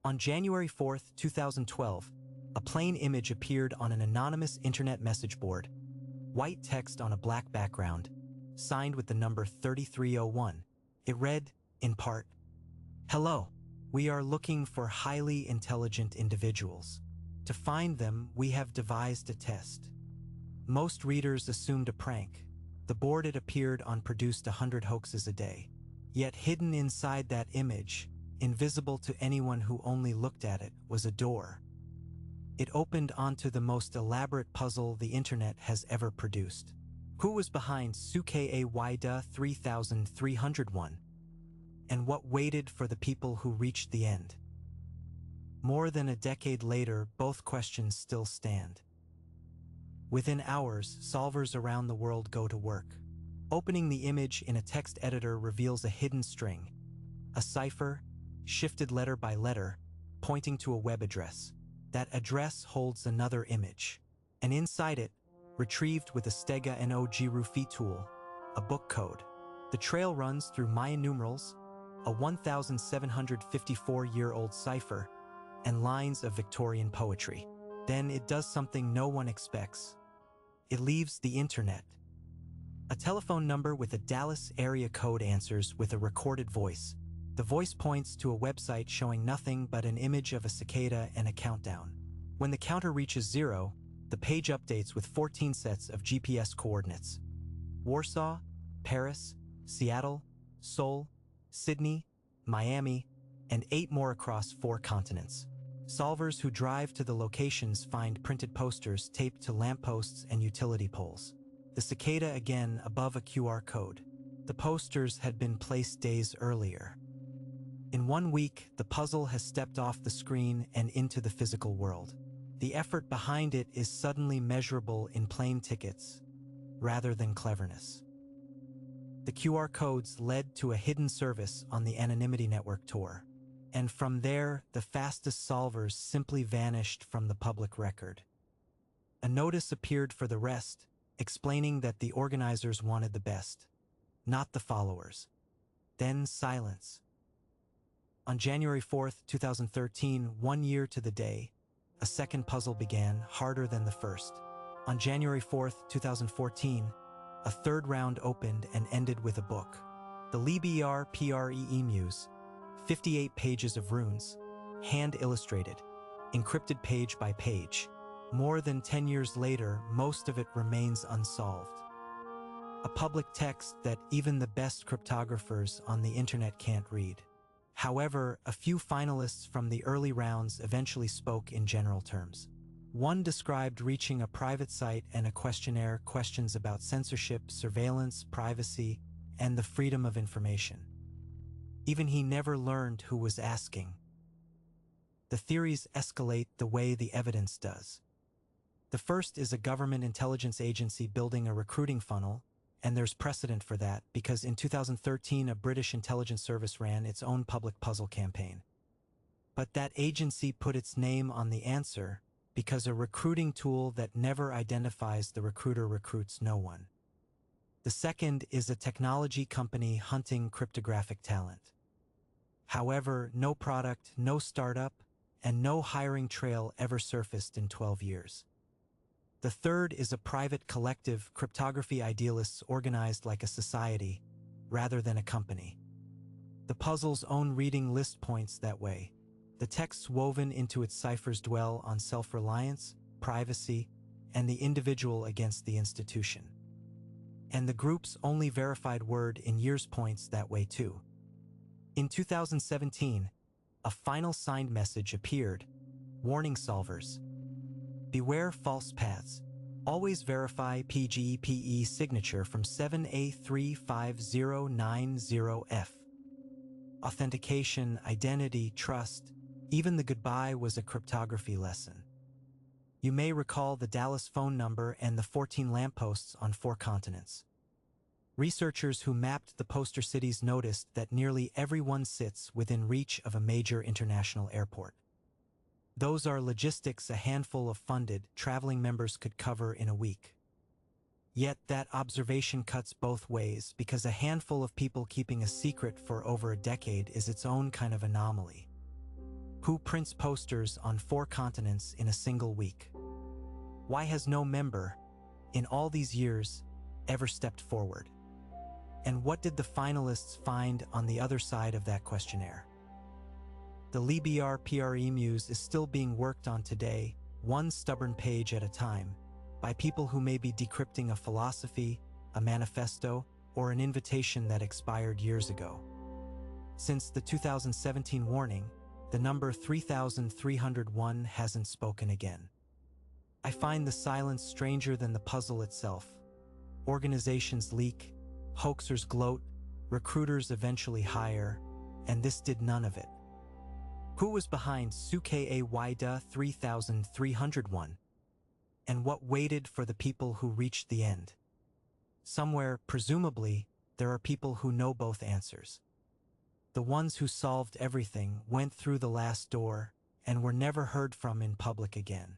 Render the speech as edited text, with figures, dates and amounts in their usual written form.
On January 4, 2012, a plain image appeared on an anonymous internet message board, white text on a black background, signed with the number 3301. It read, in part, "Hello, we are looking for highly intelligent individuals. To find them, we have devised a test." Most readers assumed a prank. The board it appeared on produced 100 hoaxes a day. Yet hidden inside that image, invisible to anyone who only looked at it, was a door. It opened onto the most elaborate puzzle the internet has ever produced. Who was behind Cicada 3301? And what waited for the people who reached the end? More than a decade later, both questions still stand. Within hours, solvers around the world go to work. Opening the image in a text editor reveals a hidden string, a cipher, shifted letter by letter, pointing to a web address. That address holds another image, and inside it, retrieved with a Stega Nogirufi tool, a book code. The trail runs through Mayan numerals, a 1,754-year-old cipher, and lines of Victorian poetry. Then it does something no one expects. It leaves the internet. A telephone number with a Dallas area code answers with a recorded voice. The voice points to a website showing nothing but an image of a cicada and a countdown. When the counter reaches 0, the page updates with 14 sets of GPS coordinates. Warsaw, Paris, Seattle, Seoul, Sydney, Miami, and 8 more across 4 continents. Solvers who drive to the locations find printed posters taped to lampposts and utility poles. The cicada again above a QR code. The posters had been placed days earlier. In 1 week, the puzzle has stepped off the screen and into the physical world. The effort behind it is suddenly measurable in plane tickets, rather than cleverness. The QR codes led to a hidden service on the anonymity network Tor. And from there, the fastest solvers simply vanished from the public record. A notice appeared for the rest, explaining that the organizers wanted the best, not the followers. Then silence. On January 4, 2013, 1 year to the day, a second puzzle began, harder than the first. On January 4, 2014, a third round opened and ended with a book. The Liber Primus, 58 pages of runes, hand-illustrated, encrypted page by page. More than 10 years later, most of it remains unsolved. A public text that even the best cryptographers on the internet can't read. However, a few finalists from the early rounds eventually spoke in general terms. One described reaching a private site and a questionnaire, questions about censorship, surveillance, privacy, and the freedom of information. Even he never learned who was asking. The theories escalate the way the evidence does. The first is a government intelligence agency building a recruiting funnel, and there's precedent for that because in 2013 a British intelligence service ran its own public puzzle campaign. But that agency put its name on the answer because a recruiting tool that never identifies the recruiter recruits no one. The second is a technology company hunting cryptographic talent. However, no product, no startup, and no hiring trail ever surfaced in 12 years. The third is a private collective, cryptography idealists organized like a society, rather than a company. The puzzle's own reading list points that way. The texts woven into its ciphers dwell on self-reliance, privacy, and the individual against the institution. And the group's only verified word in years points that way too. In 2017, a final signed message appeared, warning solvers. Beware false paths. Always verify PGPE signature from 7A35090F. Authentication, identity, trust, even the goodbye was a cryptography lesson. You may recall the Dallas phone number and the 14 lampposts on 4 continents. Researchers who mapped the poster cities noticed that nearly everyone sits within reach of a major international airport. Those are logistics a handful of funded, traveling members could cover in a week. Yet that observation cuts both ways because a handful of people keeping a secret for over a decade is its own kind of anomaly. Who prints posters on 4 continents in a single week? Why has no member, in all these years, ever stepped forward? And what did the finalists find on the other side of that questionnaire? The Liber Primus is still being worked on today, one stubborn page at a time, by people who may be decrypting a philosophy, a manifesto, or an invitation that expired years ago. Since the 2017 warning, the number 3301 hasn't spoken again. I find the silence stranger than the puzzle itself. Organizations leak, hoaxers gloat, recruiters eventually hire, and this did none of it. Who was behind Cicada 3301? And what waited for the people who reached the end? Somewhere, presumably, there are people who know both answers. The ones who solved everything went through the last door and were never heard from in public again.